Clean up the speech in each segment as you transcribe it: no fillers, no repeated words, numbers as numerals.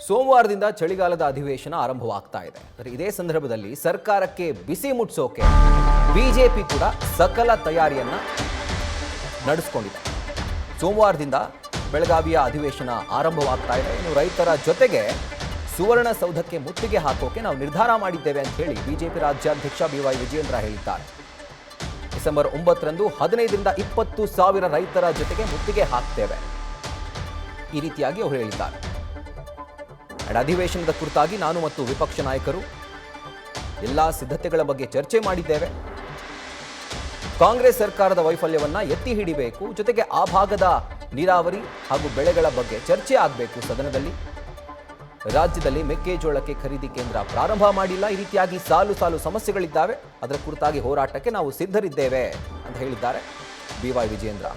ಸೋಮವಾರದಿಂದ ಚಳಿಗಾಲದ ಅಧಿವೇಶನ ಆರಂಭವಾಗ್ತಾ ಇದೆ. ಇದೇ ಸಂದರ್ಭದಲ್ಲಿ ಸರ್ಕಾರಕ್ಕೆ ಬಿಸಿ ಮುಟ್ಸೋಕೆ ಬಿಜೆಪಿ ಕೂಡ ಸಕಲ ತಯಾರಿಯನ್ನ ನಡೆಸಿಕೊಂಡಿದೆ. ಸೋಮವಾರದಿಂದ ಬೆಳಗಾವಿಯ ಅಧಿವೇಶನ ಆರಂಭವಾಗ್ತಾ ಇದೆ. ಇನ್ನು ರೈತರ ಜೊತೆಗೆ ಸುವರ್ಣಸೌಧಕ್ಕೆ ಮುತ್ತಿಗೆ ಹಾಕೋಕೆ ನಾವು ನಿರ್ಧಾರ ಮಾಡಿದ್ದೇವೆ ಅಂತ ಹೇಳಿ ಬಿಜೆಪಿ ರಾಜ್ಯಾಧ್ಯಕ್ಷ BY ವಿಜಯೇಂದ್ರ ಹೇಳಿದ್ದಾರೆ. ಡಿಸೆಂಬರ್ 9ರಂದು 15ರಿಂದ 20 ಸಾವಿರ ರೈತರ ಜೊತೆಗೆ ಮುತ್ತಿಗೆ ಹಾಕ್ತೇವೆ, ಈ ರೀತಿಯಾಗಿ ಅವರು ಹೇಳಿದ್ದಾರೆ. ಅಧಿವೇಶನದ ಕುರಿತಾಗಿ ನಾನು ಮತ್ತು ವಿಪಕ್ಷ ನಾಯಕರು ಎಲ್ಲ ಸಿದ್ಧತೆಗಳ ಬಗ್ಗೆ ಚರ್ಚೆ ಮಾಡಿದ್ದೇವೆ. ಕಾಂಗ್ರೆಸ್ ಸರ್ಕಾರದ ವೈಫಲ್ಯವನ್ನ ಎತ್ತಿ ಹಿಡಿಬೇಕು, ಜೊತೆಗೆ ಆ ಭಾಗದ ನೀರಾವರಿ ಹಾಗೂ ಬೆಳೆಗಳ ಬಗ್ಗೆ ಚರ್ಚೆ ಆಗಬೇಕು ಸದನದಲ್ಲಿ. ರಾಜ್ಯದಲ್ಲಿ ಮೆಕ್ಕೆಜೋಳಕ್ಕೆ ಖರೀದಿ ಕೇಂದ್ರ ಪ್ರಾರಂಭ ಮಾಡಿಲ್ಲ, ಈ ರೀತಿಯಾಗಿ ಸಾಲು ಸಾಲು ಸಮಸ್ಯೆಗಳಿದ್ದಾವೆ. ಅದರ ಕುರಿತಾಗಿ ಹೋರಾಟಕ್ಕೆ ನಾವು ಸಿದ್ಧರಿದ್ದೇವೆ ಅಂತ ಹೇಳಿದ್ದಾರೆ BY ವಿಜಯೇಂದ್ರ.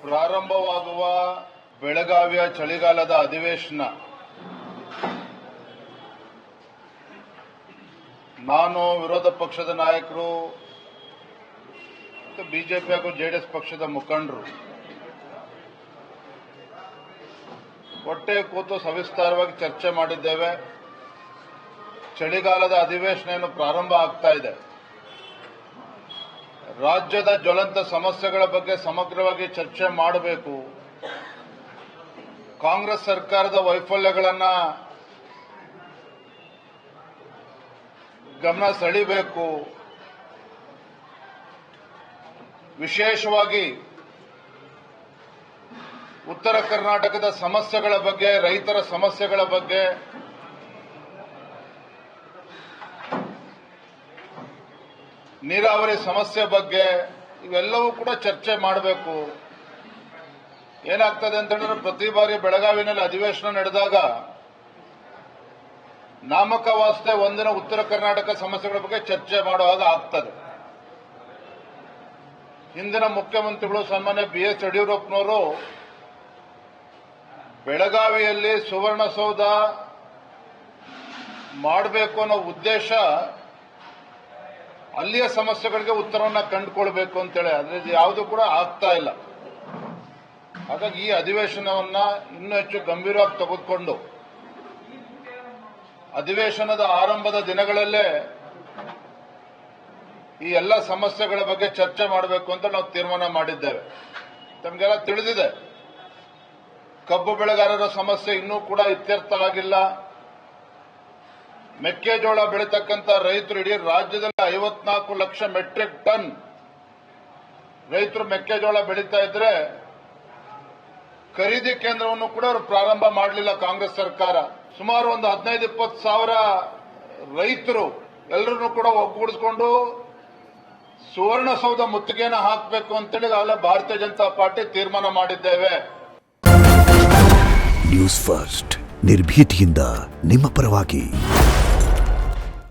ಪ್ರಾರಂಭವಾಗುವ ಬೆಳಗಾವಿಯ ಚಳಿಗಾಲದ ಅಧಿವೇಶನ ನಾನು ವಿರೋಧ ಪಕ್ಷದ ನಾಯಕರು ಮತ್ತು ಬಿಜೆಪಿ ಹಾಗೂ ಜೆಡಿಎಸ್ ಪಕ್ಷದ ಮುಖಂಡರು ಒಟ್ಟೆ ಕೂತು ಸವಿಸ್ತಾರವಾಗಿ ಚರ್ಚೆ ಮಾಡಿದ್ದೇವೆ. ಚಳಿಗಾಲದ ಅಧಿವೇಶನ ಏನು ಪ್ರಾರಂಭ ಆಗ್ತಾ ಇದೆ, ರಾಜ್ಯದ ಜ್ವಲಂತ ಸಮಸ್ಯೆಗಳ ಬಗ್ಗೆ ಸಮಗ್ರವಾಗಿ ಚರ್ಚೆ ಮಾಡಬೇಕು. ಕಾಂಗ್ರೆಸ್ ಸರ್ಕಾರದ ವೈಫಲ್ಯಗಳನ್ನ ಗಮನ ಸೆಳೆಯಬೇಕು. ವಿಶೇಷವಾಗಿ ಉತ್ತರ ಕರ್ನಾಟಕದ ಸಮಸ್ಯೆಗಳ ಬಗ್ಗೆ, ರೈತರ ಸಮಸ್ಯೆಗಳ ಬಗ್ಗೆ ನೀರಾವರಿ ಸಮಸ್ಯೆ ಬಗ್ಗೆ ಇವೆಲ್ಲವೂ ಕೂಡ ಚರ್ಚೆ ಮಾಡಬೇಕು. ಏನಾಗ್ತದೆ ಅಂತ ಹೇಳಿದ್ರೆ, ಪ್ರತಿ ಬಾರಿ ಬೆಳಗಾವಿನಲ್ಲಿ ಅಧಿವೇಶನ ನಡೆದಾಗ ನಾಮಕವಾಸ್ತೆ ಒಂದಿನ ಉತ್ತರ ಕರ್ನಾಟಕ ಸಮಸ್ಯೆಗಳ ಬಗ್ಗೆ ಚರ್ಚೆ ಮಾಡುವಾಗ ಆಗ್ತದೆ. ಹಿಂದಿನ ಮುಖ್ಯಮಂತ್ರಿಗಳು ಸನ್ಮಾನ್ಯ BS ಯಡಿಯೂರಪ್ಪನವರು ಬೆಳಗಾವಿಯಲ್ಲಿ ಸುವರ್ಣಸೌಧ ಮಾಡಬೇಕು ಅನ್ನೋ ಉದ್ದೇಶ ಅಲ್ಲಿಯ ಸಮಸ್ಯೆಗಳಿಗೆ ಉತ್ತರವನ್ನ ಕಂಡುಕೊಳ್ಬೇಕು ಅಂತೇಳಿ, ಅದ್ರಲ್ಲಿ ಯಾವುದು ಕೂಡ ಆಗ್ತಾ ಇಲ್ಲ. ಹಾಗಾಗಿ ಈ ಅಧಿವೇಶನವನ್ನ ಇನ್ನೂ ಹೆಚ್ಚು ಗಂಭೀರವಾಗಿ ತೆಗೆದುಕೊಂಡು ಅಧಿವೇಶನದ ಆರಂಭದ ದಿನಗಳಲ್ಲೇ ಈ ಎಲ್ಲ ಸಮಸ್ಯೆಗಳ ಬಗ್ಗೆ ಚರ್ಚೆ ಮಾಡಬೇಕು ಅಂತ ನಾವು ತೀರ್ಮಾನ ಮಾಡಿದ್ದೇವೆ. ತಮಗೆಲ್ಲ ತಿಳಿದಿದೆ, ಕಬ್ಬು ಬೆಳೆಗಾರರ ಸಮಸ್ಯೆ ಇನ್ನೂ ಕೂಡ ಇತ್ಯರ್ಥವಾಗಿಲ್ಲ. ಮೆಕ್ಕೆಜೋಳ ಬೆಳೀತಕ್ಕಂಥ ರೈತರು ಇಡೀ ರಾಜ್ಯದಲ್ಲಿ 54 ಲಕ್ಷ ಮೆಟ್ರಿಕ್ ಟನ್ ರೈತರು ಮೆಕ್ಕೆಜೋಳ ಬೆಳೀತಾ ಇದ್ರೆ ಖರೀದಿ ಕೇಂದ್ರವನ್ನು ಕೂಡ ಅವರು ಪ್ರಾರಂಭ ಮಾಡಲಿಲ್ಲ ಕಾಂಗ್ರೆಸ್ ಸರ್ಕಾರ. ಸುಮಾರು ಒಂದು 15-20 ಸಾವಿರ ರೈತರು ಎಲ್ಲರನ್ನೂ ಕೂಡ ಒಗ್ಗೂಡಿಸಿಕೊಂಡು ಸುವರ್ಣಸೌಧ ಮುತ್ತಿಗೆಯನ್ನು ಹಾಕಬೇಕು ಅಂತೇಳಿ ಆಗಲೇ ಭಾರತೀಯ ಜನತಾ ಪಾರ್ಟಿ ತೀರ್ಮಾನ ಮಾಡಿದ್ದೇವೆ. ನ್ಯೂಸ್ ಫಸ್ಟ್ ನಿರ್ಭೀತಿಯಿಂದ ನಿಮ್ಮ ಪರವಾಗಿ.